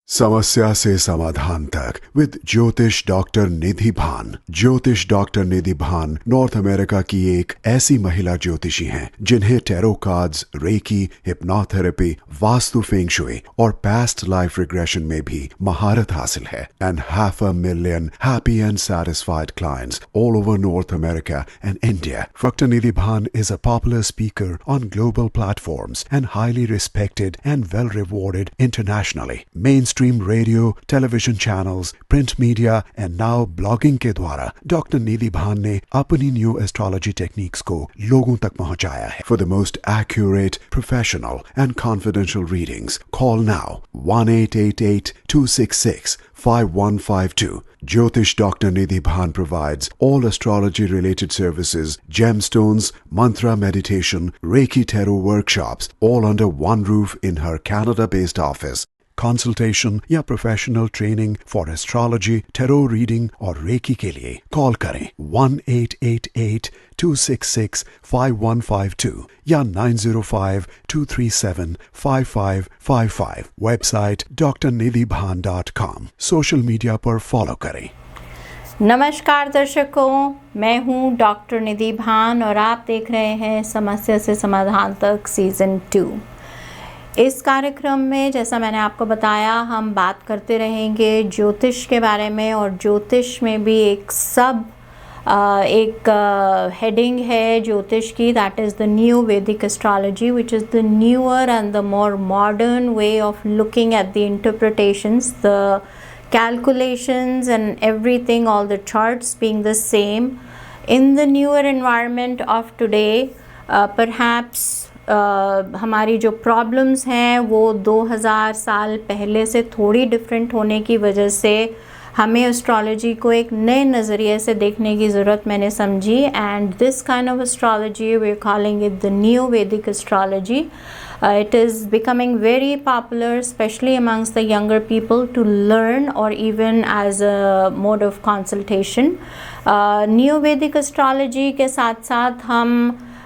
समस्या से समाधान तक विद ज्योतिष डॉक्टर निधि भान। ज्योतिष डॉक्टर निधि भान नॉर्थ अमेरिका की एक ऐसी महिला ज्योतिषी हैं जिन्हें tarot cards, reiki, hypnotherapy, vastu feng shui और पास्ट लाइफ रिग्रेशन में भी महारत हासिल है। And 500,000 happy and satisfied clients all over North America and India. Dr. Nidhi Bhan is a popular speaker on global platforms and highly respected and well rewarded internationally. Mainstream radio, television channels, print media and now blogging के द्वारा doctor निधि भान ने अपनी new astrology techniques को लोगों तक पहुंचाया है। For the most accurate, professional and confidential readings, call now 1-888-266-5152. Jyotish Dr. Nidhi Bhan provides all astrology related services, gemstones, mantra meditation, Reiki tarot workshops, all under one roof in her Canada based office. Consultation या professional training for astrology, tarot reading और reiki के लिए call करें 1-888-266-5152 या 905-237-5555। Website drnidhibhan.com। Social media पर follow करें। नमस्कार दर्शकों, मैं हूं डॉक्टर निधि भान और आप देख रहे हैं समस्या से समाधान तक सीज़न 2। इस कार्यक्रम में जैसा मैंने आपको बताया, हम बात करते रहेंगे ज्योतिष के बारे में, और ज्योतिष में भी एक हेडिंग है ज्योतिष की, that is the new Vedic astrology, which is the newer and the more modern way of looking at the interpretations, the calculations and everything, all the charts being the same. In the newer environment of today, perhaps हमारी जो problems हैं वो 2000 साल पहले से थोड़ी different होने की वजह से हमें एस्ट्रोलॉजी को एक नए नज़रिए से देखने की ज़रूरत मैंने समझी। And this kind of astrology we are calling it the new Vedic astrology. It is becoming very popular, especially amongst the younger people, to learn or even as a mode of consultation. Neo Vedic astrology के साथ साथ हम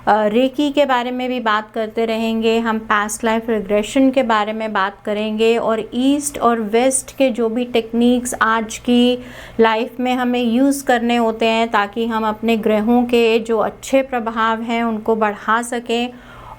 recce के बारे में भी बात करते रहेंगे, हम पास्ट लाइफ रिग्रेशन के बारे में बात करेंगे, और ईस्ट और वेस्ट के जो भी टेक्निक्स आज की लाइफ में हमें यूज़ करने होते हैं ताकि हम अपने ग्रहों के जो अच्छे प्रभाव हैं उनको बढ़ा सकें,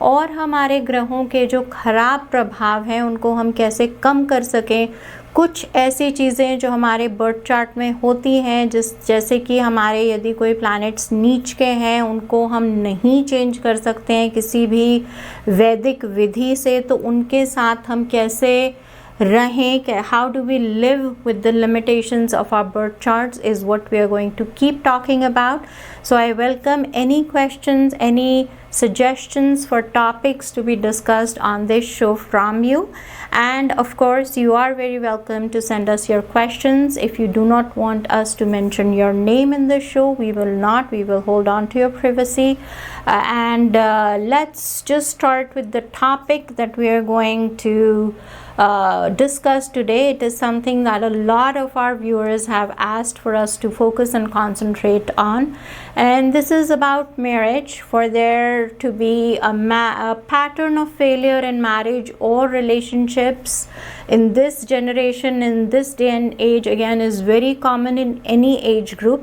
और हमारे ग्रहों के जो ख़राब प्रभाव हैं उनको हम कैसे कम कर सकें। कुछ ऐसी चीज़ें जो हमारे बर्थ चार्ट में होती हैं, जैसे कि हमारे यदि कोई प्लैनेट्स नीच के हैं उनको हम नहीं चेंज कर सकते हैं किसी भी वैदिक विधि से, तो उनके साथ हम कैसे रहें, how do we live with the limitations of our birth charts is what we are going to keep talking about. So I welcome any questions, any suggestions for topics to be discussed on this show from you. And of course, you are very welcome to send us your questions. If you do not want us to mention your name in the show, we will not. We will hold on to your privacy. And let's just start with the topic that we are going to discuss today. It is something that a lot of our viewers have asked for us to focus and concentrate on, and this is about marriage. For there to be a pattern of failure in marriage or relationships in this generation, in this day and age, again is very common in any age group.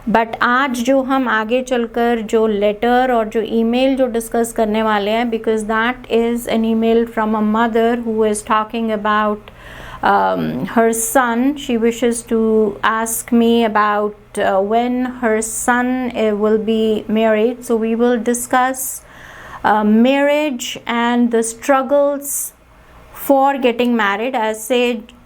But आज जो हम आगे चलकर जो letter और जो email जो discuss करने वाले हैं, because that is an email from a mother who is talking about her son. She wishes to ask me about when her son will be married. So we will discuss marriage and the struggles for getting married. ऐसे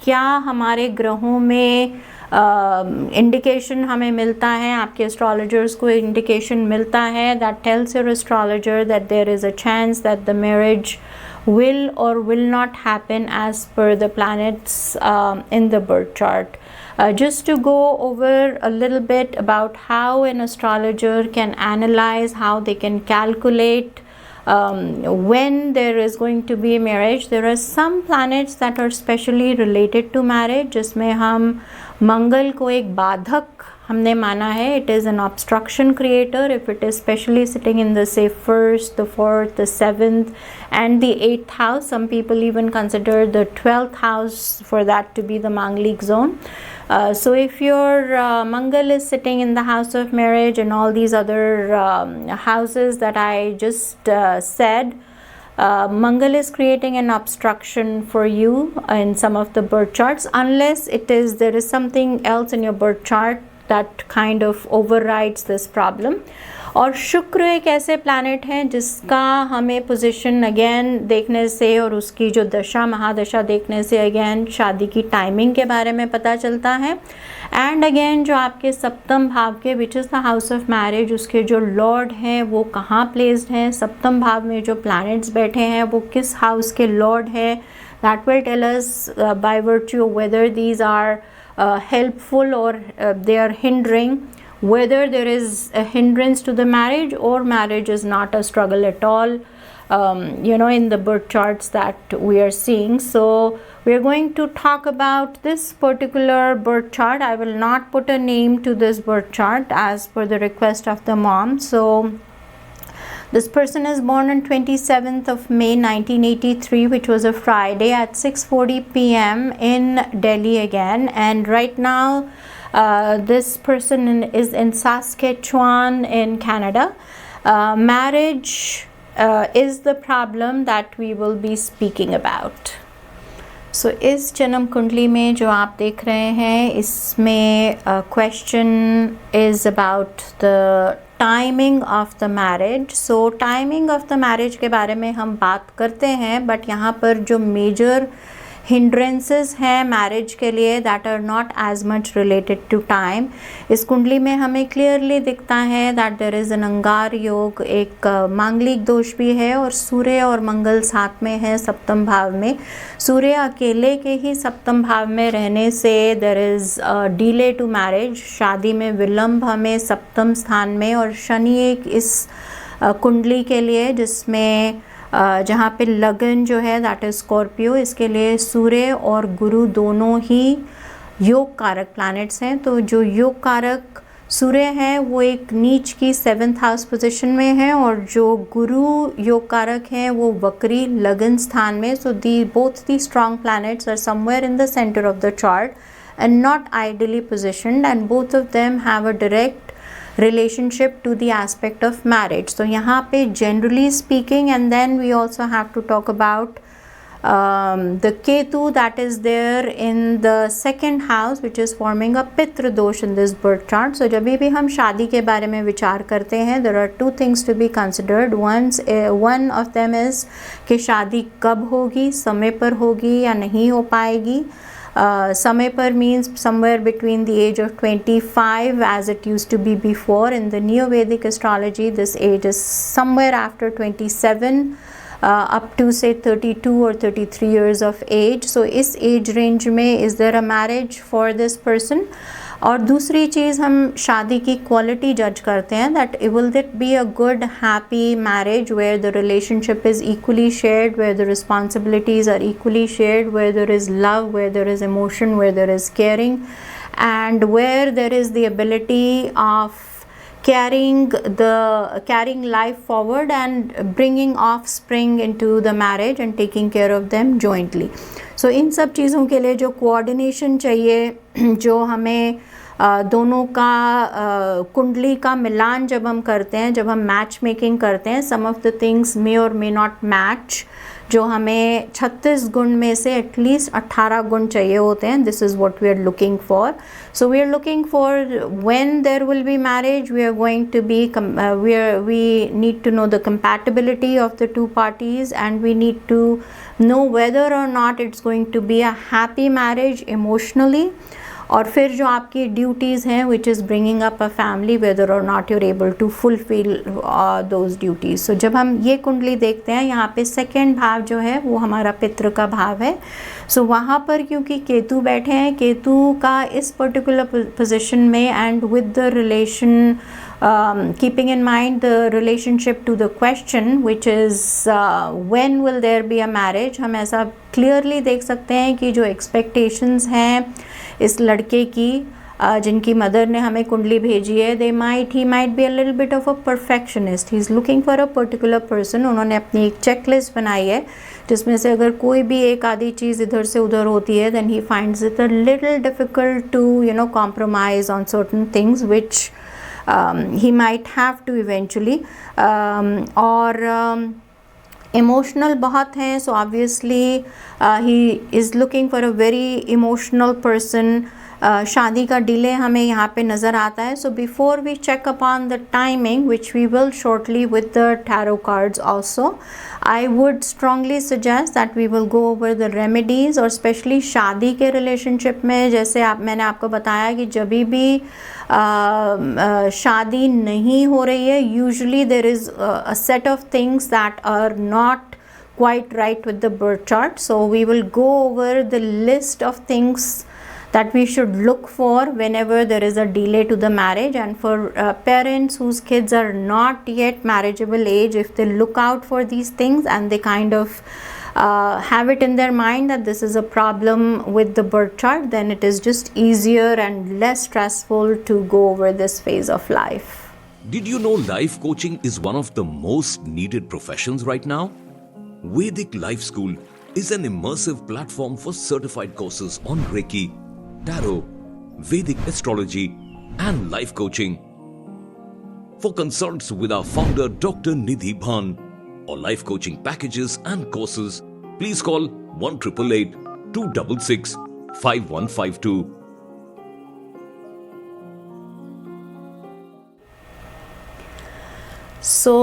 क्या हमारे ग्रहों में indication हमें मिलता है, आपके astrologers को इंडिकेशन मिलता है that tells your astrologer that there is a chance that the marriage will or will not happen as per the planets in the birth chart. Just to go over a little bit about how an astrologer can analyze, how they can calculate when there is going to be marriage. There are some planets that are specially related to marriage, जिसमें हम मंगल को एक बाधक हमने माना है it is an obstruction creator if it is specially sitting in the say first, the fourth, the seventh and the 8th house. Some people even consider the 12th house for that to be the Manglik zone. So if your Mangal is sitting in the house of marriage and all these other houses that I just said, Mangal is creating an obstruction for you in some of the birth charts, unless there is something else in your birth chart that kind of overrides this problem. और शुक्र एक ऐसे planet हैं जिसका हमें position again देखने से और उसकी जो दशा महादशा देखने से अगेन शादी की टाइमिंग के बारे में पता चलता है. एंड अगेन जो आपके सप्तम भाव के which is the house of marriage, उसके जो लॉर्ड हैं वो कहाँ प्लेस्ड हैं, सप्तम भाव में जो प्लैनेट्स बैठे हैं वो किस हाउस के लॉर्ड है. That will tell us by virtue whether these are helpful or they are hindering, whether there is a hindrance to the marriage or marriage is not a struggle at all, in the birth charts that we are seeing. So we are going to talk about this particular birth chart. I will not put a name to this birth chart as per the request of the mom. So this person is born on 27th of May 1983, which was a Friday at 6:40 p.m. in Delhi again. And right now this person is in Saskatchewan in Canada. Marriage is the problem that we will be speaking about. So इस जन्म कुंडली में जो आप देख रहे हैं इसमें question is about the timing of the marriage. So timing of the marriage के बारे में हम बात करते हैं, बट यहाँ पर जो मेजर हिंड्रेंसेस हैं मैरिज के लिए that are not as much related to time. इस कुंडली में हमें क्लियरली दिखता है दैट देयर इज़ एन अंगार योग, एक मांगलिक दोष भी है और सूर्य और मंगल साथ में है सप्तम भाव में. सूर्य अकेले के ही सप्तम भाव में रहने से there is delay to marriage, शादी में विलंब हमें सप्तम स्थान में. और शनि एक इस कुंडली के लिए जिसमें जहाँ पे लगन जो है दैट इज स्कॉर्पियो, इसके लिए सूर्य और गुरु दोनों ही योग कारक प्लैनेट्स हैं. तो जो योग कारक सूर्य है वो एक नीच की 7th हाउस पोजीशन में है और जो गुरु योग कारक हैं वो वक्री लगन स्थान में. So the both the strong planets are somewhere in the centre of the chart and not ideally positioned, and both of them have a direct relationship to the aspect of marriage. So यहाँ पे generally speaking, and then we also have to talk about the Ketu that is there in the 2nd house which is forming a Pitra dosh in this birth chart. So जब भी हम शादी के बारे में विचार करते हैं there are two things to be considered. One of them is कि शादी कब होगी, समय पर होगी या नहीं हो पाएगी. समय पर means somewhere between the age of 25 as it used to be before. In the Neo-Vedic astrology this age is somewhere after 27 up to say 32 or 33 years of age. So इस age range में is there a marriage for this person? और दूसरी चीज़ हम शादी की quality जज करते हैं that will it be a good happy marriage where the relationship is equally shared, where the responsibilities are equally shared, where there is love, where there is emotion, where there is caring, and where there is the ability of carrying life forward and bringing offspring into the marriage and taking care of them jointly. So इन सब चीज़ों के लिए जो coordination चाहिए, जो हमें दोनों का कुंडली का मिलान जब हम करते हैं, जब हम मैच मेकिंग करते हैं, सम ऑफ द थिंग्स मे और मे नॉट मैच. जो हमें 36 गुण में से एटलीस्ट 18 गुण चाहिए होते हैं. This is what we are looking for. So we are looking for when there will be marriage, we are going to be we need to know the compatibility of the two parties, and we need to know whether or not it's going to be a happy marriage emotionally. और फिर जो आपकी duties हैं which is bringing up a family, whether or not you're able to fulfil those duties. So जब हम ये कुंडली देखते हैं यहाँ पे 2nd भाव जो है वो हमारा पितृ का भाव है. सो वहाँ पर क्योंकि केतु बैठे हैं, केतु का इस पर्टिकुलर पोजिशन में and with the relation keeping in mind the relationship to the question which is when will there be a marriage, हम ऐसा clearly देख सकते हैं कि जो expectations हैं इस लड़के की जिनकी मदर ने हमें कुंडली भेजी है, he might be a little bit of a perfectionist, he is looking for a particular person. उन्होंने अपनी एक चेकलिस्ट बनाई है जिसमें से अगर कोई भी एक आधी चीज़ इधर से उधर होती है, then he finds it a little difficult to compromise on certain things which he might have to eventually और इमोशनल बहुत हैं, so obviously he is looking for a very emotional person. शादी का डिले हमें यहाँ पे नज़र आता है। So before we check upon the timing which we will shortly with the tarot cards also, I would strongly suggest that we will go over the remedies. और specially शादी के रिलेशनशिप में जैसे मैंने आपको बताया कि जब भी शादी नहीं हो रही है, usually there is a set of things that are not quite right with the birth chart. So we will go over the list of things that we should look for whenever there is a delay to the marriage. And for parents whose kids are not yet marriageable age, if they look out for these things and they kind of have it in their mind that this is a problem with the birth chart, then it is just easier and less stressful to go over this phase of life. Did you know life coaching is one of the most needed professions right now? Vedic Life School is an immersive platform for certified courses on Reiki, Tarot, Vedic astrology, and life coaching. For consults with our founder Dr. Nidhi Bhan or life coaching packages and courses, please call 1-888-266-5152. So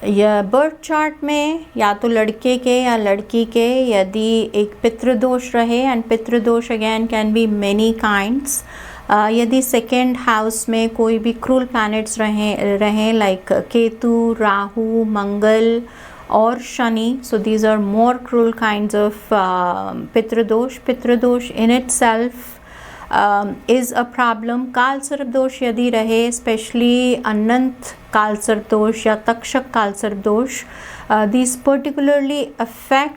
या birth chart में या तो लड़के के या लड़की के यदि एक पितृदोष रहे, and pitradosh again can be many kinds, यदि सेकेंड हाउस में कोई भी क्रूल प्लैनेट्स रहें लाइक केतु, राहु, मंगल और Shani, so these are more cruel kinds of pitradosh. Pitradosh in itself is a problem. काल सर्प दोष यदि रहे, स्पेशली अनंत काल सर्प दोष या तक्षक काल सर्प दोष, these particularly affect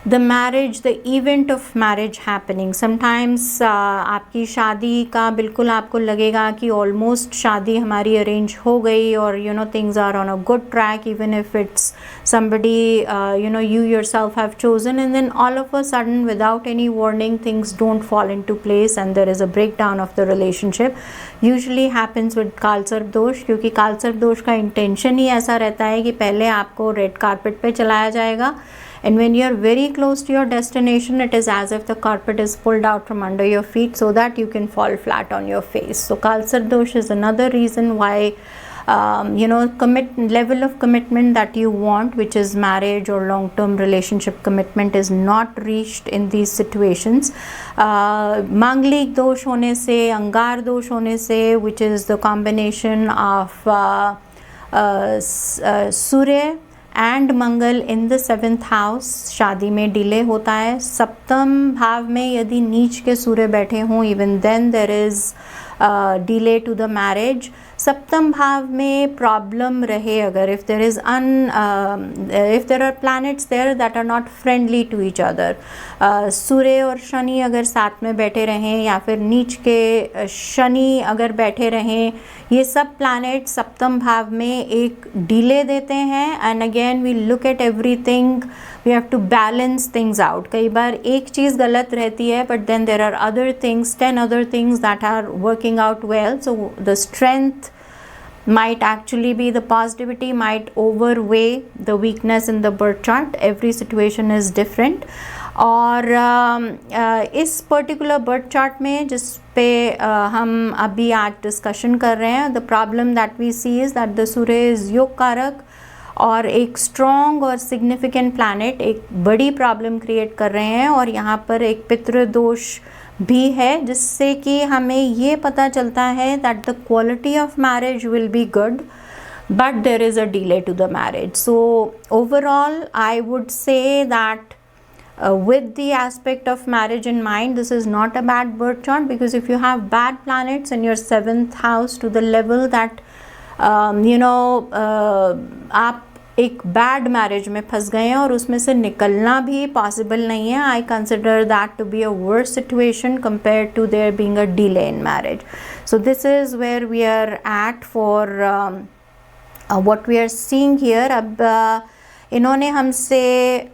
the marriage, the event of marriage happening. Sometimes आपकी शादी का बिल्कुल आपको लगेगा कि ऑलमोस्ट शादी हमारी अरेंज हो गई और things are on a good track, even if it's somebody you yourself have chosen, and then all of a sudden without any warning things don't fall into place and there is a breakdown of the relationship. Usually happens with काल सर्प दोष, क्योंकि काल सर्प दोष का intention ही ऐसा रहता है कि पहले आपको रेड कारपेट पे चलाया जाएगा, and when you are very close to your destination, it is as if the carpet is pulled out from under your feet so that you can fall flat on your face. So Kal Sarp dosh is another reason why level of commitment that you want, which is marriage or long-term relationship commitment, is not reached in these situations. Manglik dosh hone se, Angar dosh hone se, which is the combination of Surya and Mangal in the 7th house, शादी में delay होता है। सप्तम भाव में यदि नीच के सूर्य बैठे हों, even then there is delay to the marriage. सप्तम भाव में प्रॉब्लम रहे अगर if there are planets there that are not friendly to each other, Surya और शनि अगर साथ में बैठे रहें या फिर नीच के शनि अगर बैठे रहें, ये सब प्लैनेट सप्तम भाव में एक डिले देते हैं। And again we look at everything, we have to balance things out. कई बार एक चीज़ गलत रहती है but then there are other things, 10 other things that are working out well. So the strength might actually be, the positivity might overweigh the weakness in the birth chart. Every situation is different. और इस particular birth chart में जिस पे हम अभी आज discussion कर रहे हैं, the problem that we see is that the सूर्य इज़ योग कारक और एक स्ट्रॉन्ग और सिग्निफिकेंट प्लैनेट एक बड़ी प्रॉब्लम क्रिएट कर रहे हैं। और यहाँ पर एक पितृदोष भी है, जिससे कि हमें ये पता चलता है that the quality of marriage will be good but there is a delay to the marriage. So overall I would say that with the aspect of marriage in mind, this is not a bad birth chart, because if you have bad planets in your 7th house to the level that आप एक bad marriage में फंस गए हैं और उसमें से निकलना भी पॉसिबल नहीं है. I consider that to be a worse situation compare to there being a delay in marriage. So this is where we are at for what we are seeing here. अब इन्होंने हमसे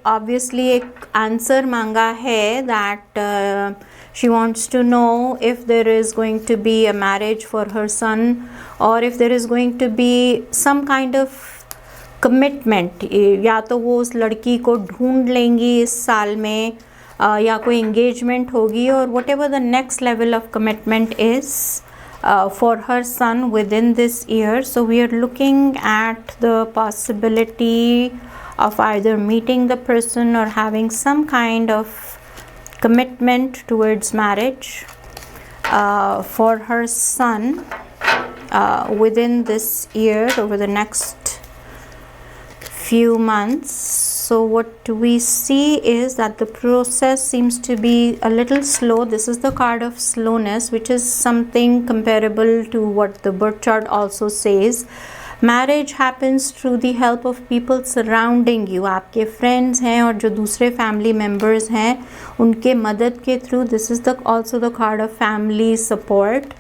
ऑब्वियसली एक answer मांगा है that she wants to know if there is going to be a marriage for her son or if there is going to be some kind of commitment. या तो वो उस लड़की को ढूंढ लेंगी इस साल में या कोई engagement होगी और whatever the next level of commitment is for her son within this year. So we are looking at the possibility of either meeting the person or having some kind of commitment towards marriage for her son within this year, over the next few months. So what we see is that the process seems to be a little slow. This is the card of slowness, which is something comparable to what the birth chart also says. Marriage happens through the help of people surrounding you. आपके friends हैं और जो दूसरे family members हैं उनके मदद के through. This is the also the card of family support.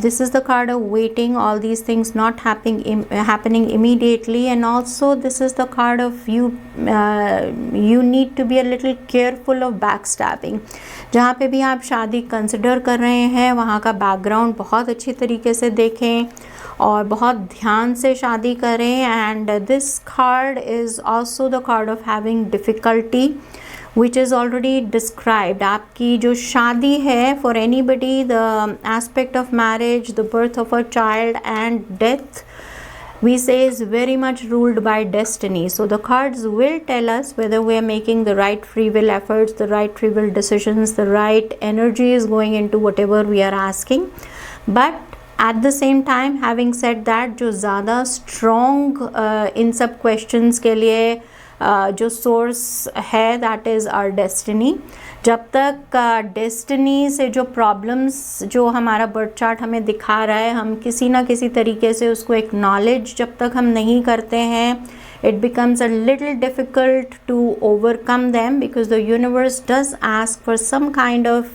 This is the card of waiting, all these things not happening immediately, and also this is the card of you need to be a little careful of backstabbing. जहाँ पे भी आप शादी consider कर रहे हैं वहाँ का बैकग्राउंड बहुत अच्छी तरीके से देखें और बहुत ध्यान से शादी करें. And this card is also the card of having difficulty which is already described. आपकी जो शादी है for anybody, the aspect of marriage, the birth of a child and death, we say is very much ruled by destiny. So the cards will tell us whether we are making the right free will efforts, the right free will decisions, the right energy is going into whatever we are asking. But at the same time, having said that, जो ज़्यादा strong इन सब questions के लिए जो source है that is our destiny. जब तक destiny से जो प्रॉब्लम्स जो हमारा बर्थ चार्ट हमें दिखा रहा है, हम किसी ना किसी तरीके से उसको एक्नॉलेज जब तक हम नहीं करते हैं, it becomes a little difficult to overcome them because the universe does ask for some kind of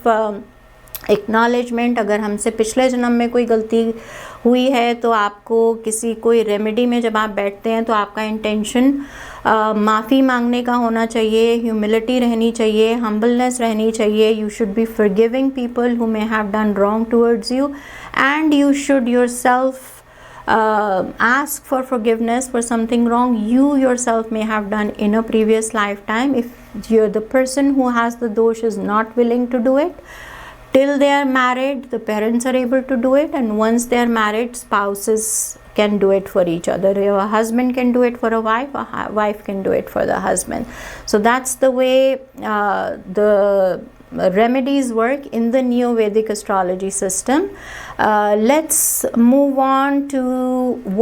acknowledgement. अगर हमसे पिछले जन्म में कोई गलती हुई है तो आपको किसी कोई रेमेडी में जब आप बैठते हैं तो आपका इंटेंशन माफ़ी मांगने का होना चाहिए, ह्यूमिलिटी रहनी चाहिए, हम्बलनेस रहनी चाहिए. You should be forgiving people who may have done wrong towards you and you should yourself ask for forgiveness for something wrong you yourself may have done in a previous lifetime. If you're the person who has the dosh is not willing to do it, till they are married, the parents are able to do it, and once they are married, spouses can do it for each other. A husband can do it for a wife can do it for the husband. So that's the way the remedies work in the Neo-Vedic astrology system. Let's move on to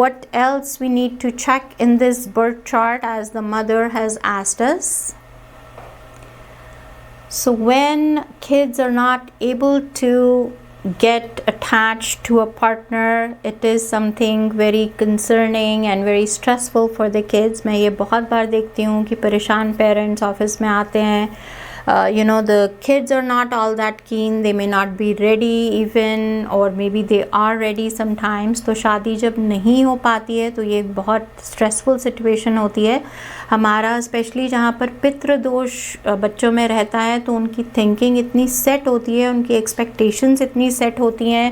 what else we need to check in this birth chart as the mother has asked us. So when kids are not able to get attached to a partner, it is something very concerning and very stressful for the kids. मैं ये बहुत बार देखती हूँ कि परेशान parents office में आते हैं. The kids are not all that keen, they may not be ready even, or maybe they are ready sometimes. तो शादी जब नहीं हो पाती है तो ये बहुत स्ट्रेसफुल सिचुएशन होती है हमारा, स्पेशली जहाँ पर पितृ दोष बच्चों में रहता है तो उनकी थिंकिंग इतनी सेट होती है, उनकी एक्सपेक्टेशंस इतनी सेट होती हैं.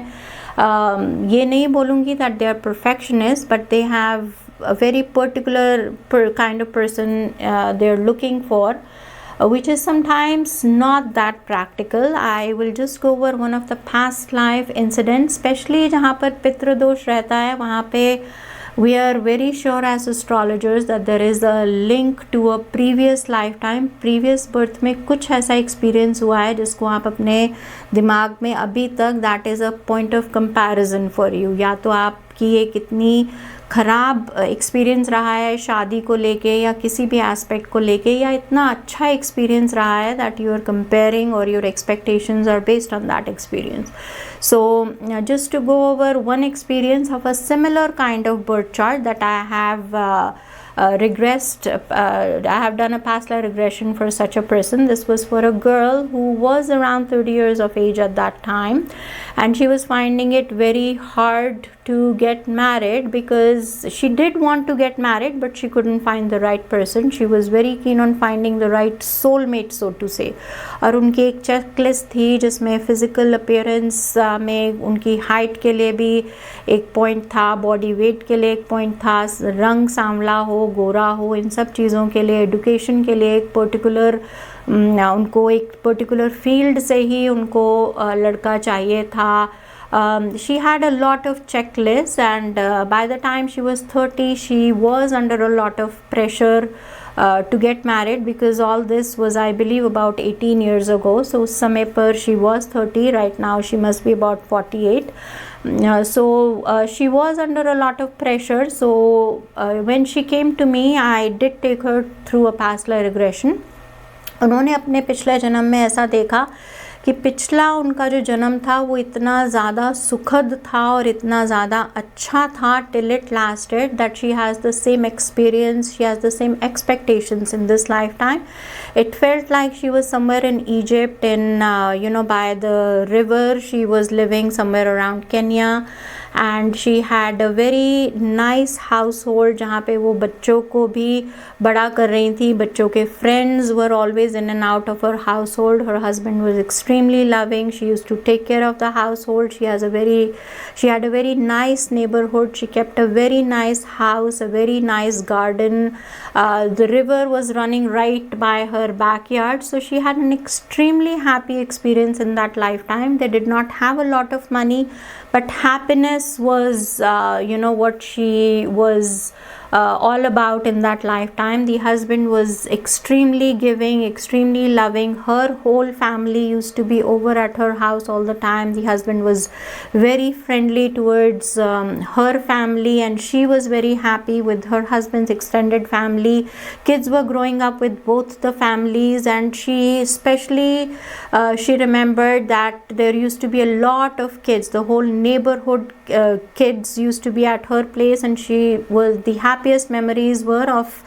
ये नहीं बोलूँगी that they are perfectionist, but they have a very particular kind of person they are looking for, which is sometimes not that practical. I will just go over one of the past life incidents, especially जहाँ पर पितृ दोष रहता है वहाँ पे we are very sure as astrologers that there is a link to a previous lifetime, previous birth में कुछ ऐसा experience हुआ है जिसको आप अपने दिमाग में अभी तक that is a point of comparison for you. या तो आपकी एक इतनी ख़राब एक्सपीरियंस रहा है शादी को लेके या किसी भी एस्पेक्ट को लेके, या इतना अच्छा एक्सपीरियंस रहा है दैट यू आर कंपेयरिंग और your expectations are based on that experience. So just to go over one experience of a similar kind of birth chart that I have regressed. I have done a past life regression for such a person. This was for a girl who was around 30 years of age at that time, and she was finding it very hard to get married because she did want to get married, but she couldn't find the right person. She was very keen on finding the right soulmate, so to say. और उनकी एक checklist थी जिसमें physical appearance में उनकी height के लिए भी एक पॉइंट था, बॉडी वेट के लिए एक पॉइंट था, रंग सांवला हो, गोरा हो, इन सब चीज़ों के लिए, एडुकेशन के लिए एक पर्टिकुलर उनको एक पर्टिकुलर फील्ड से ही उनको लड़का चाहिए था. She had a lot of checklists, and by the time she was 30, she was under a lot of pressure to get married, because all this was, I believe, about 18 years ago. So उस समय पर she was 30. Right now she must be about 48. So she was under a lot of pressure. So when she came to me, I did take her through a past life regression. उन्होंने अपने पिछले जन्म में ऐसा देखा कि पिछला उनका जो जन्म था वो इतना ज़्यादा सुखद था और इतना ज़्यादा अच्छा था, till it lasted, that she has the same experience, she has the same expectations in this lifetime. It felt like she was somewhere in Egypt, in by the river. She was living somewhere around Kenya, and she had a very nice household जहाँ पे वो बच्चों को भी बड़ा कर रही थी. बच्चों के friends were always in and out of her household. Her husband was extremely loving. She used to take care of the household. She had a very nice neighborhood. She kept a very nice house, a very nice garden. The river was running right by her backyard. So she had an extremely happy experience in that lifetime. They did not have a lot of money, but happiness was what she was all about in that lifetime. The husband was extremely giving, extremely loving. Her whole family used to be over at her house all the time. The husband was very friendly towards her family, and she was very happy with her husband's extended family. Kids were growing up with both the families, and she especially she remembered that there used to be a lot of kids. The whole neighborhood kids used to be at her place, and she was the happiest memories were of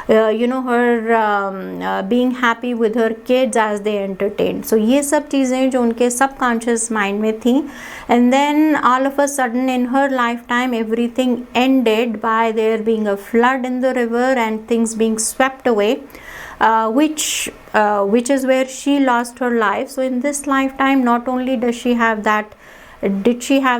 her being happy with her kids as they entertained. So ये सब चीज़ें जो उनके subconscious mind में थी, and then all of a sudden in her lifetime everything ended by there being a flood in the river and things being swept away. Which is where she lost her life. So in this lifetime, not only did she have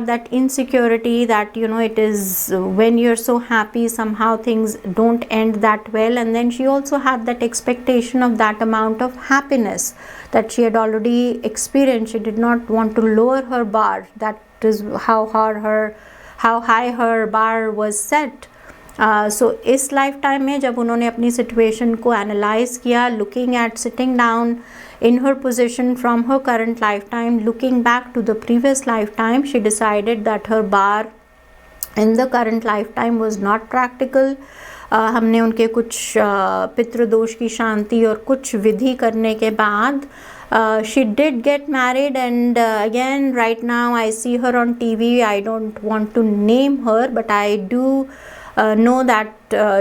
that insecurity that it is when you're so happy somehow things don't end that well, and then she also had that expectation of that amount of happiness that she had already experienced. She did not want to lower her bar. That is how high her bar was set. So इस life time में जब उन्होंने अपनी situation को analyse किया, looking at sitting down in her position from her current lifetime, looking back to the previous lifetime, she decided that her bar in the current lifetime was not practical. हमने उनके कुछ पितृदोष की शांति और कुछ विधि करने के बाद she did get married, and again right now I see her on TV. I don't want to name her, but I do know that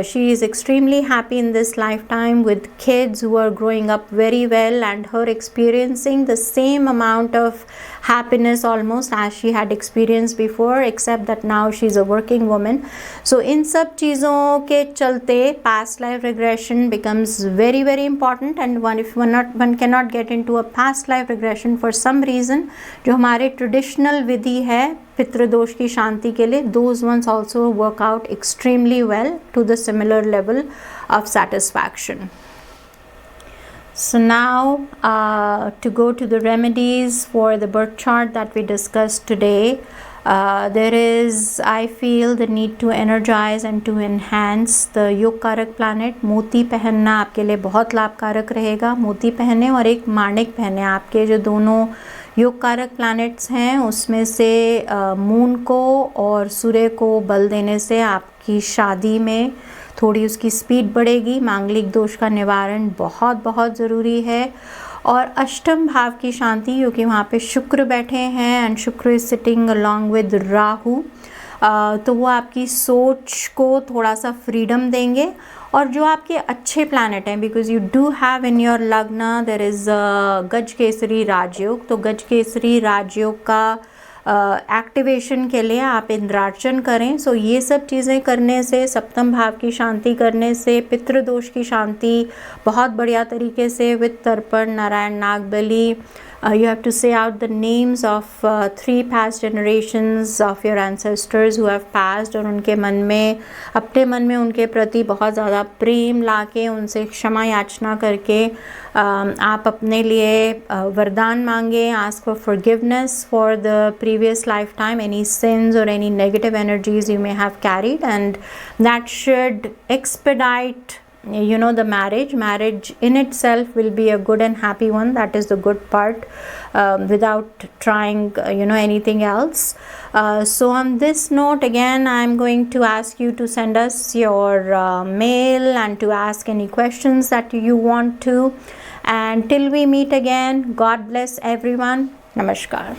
she is extremely happy in this lifetime with kids who are growing up very well, and her experiencing the same amount of happiness almost as she had experienced before, except that now she's a working woman. So in सब चीज़ों के चलते past life regression becomes very very important, and one cannot get into a past life regression for some reason, जो हमारे traditional विधि है पितृदोष की शांति के लिए, those ones also work out extremely well to the similar level of satisfaction. So now to go to the remedies for the birth chart that we discussed today, there is, I feel, the need to energize and to enhance the योग कारक planet. मोती पहनना आपके लिए बहुत लाभकारक रहेगा. मोती पहने और एक माणिक पहने. आपके जो दोनों योग कारक प्लैनेट्स हैं उसमें से मून को और सूर्य को बल देने से आपकी शादी में थोड़ी उसकी स्पीड बढ़ेगी. मांगलिक दोष का निवारण बहुत बहुत ज़रूरी है. और अष्टम भाव की शांति, क्योंकि वहाँ पे शुक्र बैठे हैं एंड शुक्र is sitting along with Rahu, तो वो आपकी सोच को थोड़ा सा फ्रीडम देंगे और जो आपके अच्छे प्लैनेट हैं, because you do have in your लग्न देयर इज गज केसरी राजयोग, तो गज केसरी राजयोग का एक्टिवेशन के लिए आप इंद्रार्चन करें। सो ये सब चीज़ें करने से, सप्तम भाव की शांति करने से, पितृदोष की शांति बहुत बढ़िया तरीके से विद तर्पण, Narayan, Nagbali, you have to say out the names of 3 past generations of your ancestors who have passed, और उनके मन में, अपने मन में उनके प्रति बहुत ज़्यादा प्रेम लाके उनसे क्षमा याचना करके आप अपने लिए वरदान मांगे। ask for forgiveness for the previous lifetime, any sins or any negative energies you may have carried, and that should expedite the marriage in itself will be a good and happy one. That is the good part, without trying anything else. So on this note, again I'm going to ask you to send us your mail and to ask any questions that you want to, and till we meet again, God bless everyone. Namaskar.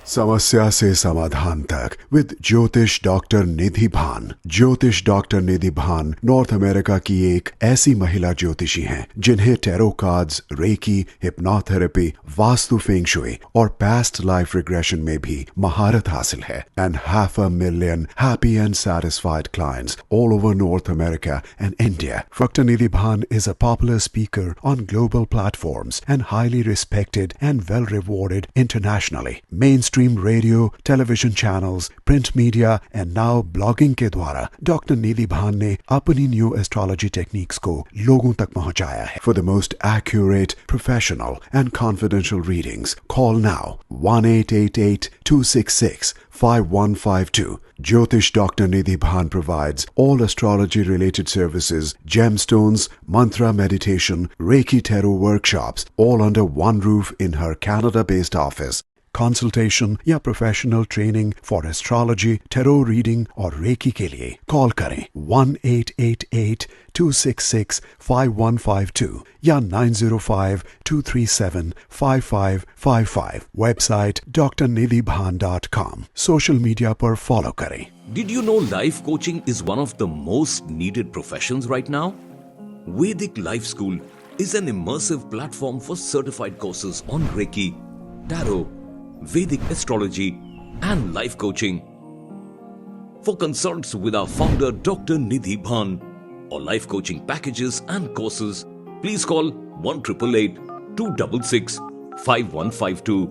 समस्या से समाधान तक with ज्योतिष doctor निधि भान। ज्योतिष doctor निधि भान north America की एक ऐसी महिला ज्योतिषी हैं जिन्हें tarot cards, reiki, hypnotherapy, vastu feng shui और पास्ट लाइफ रिग्रेशन में भी महारत हासिल है। And 500,000 happy and satisfied clients all over North America and India. Dr. Nidhi Bhan is a popular speaker on global platforms and highly respected and well rewarded internationally. Mainstream radio, television channels, print media and now blogging के द्वारा doctor निधि भान ने अपनी new astrology techniques को लोगों तक पहुंचाया है। For the most accurate, professional and confidential readings, call now 1-888-266-5152. Jyotish Dr. Nidhi Bhan provides all astrology related services, gemstones, mantra meditation, Reiki tarot workshops, all under one roof in her Canada based office. Consultation या professional training for astrology, tarot reading और reiki के लिए call करें 1-888-266-5152 या 905-237-5555। Website drnidhibhan.com। Social media पर follow करें। Did you know life coaching is one of the most needed professions right now? Vedic Life School is an immersive platform for certified courses on Reiki, Tarot, Vedic astrology and life coaching. For consults with our founder Dr. Nidhi Bhan or life coaching packages and courses, please call 1-888-266-5152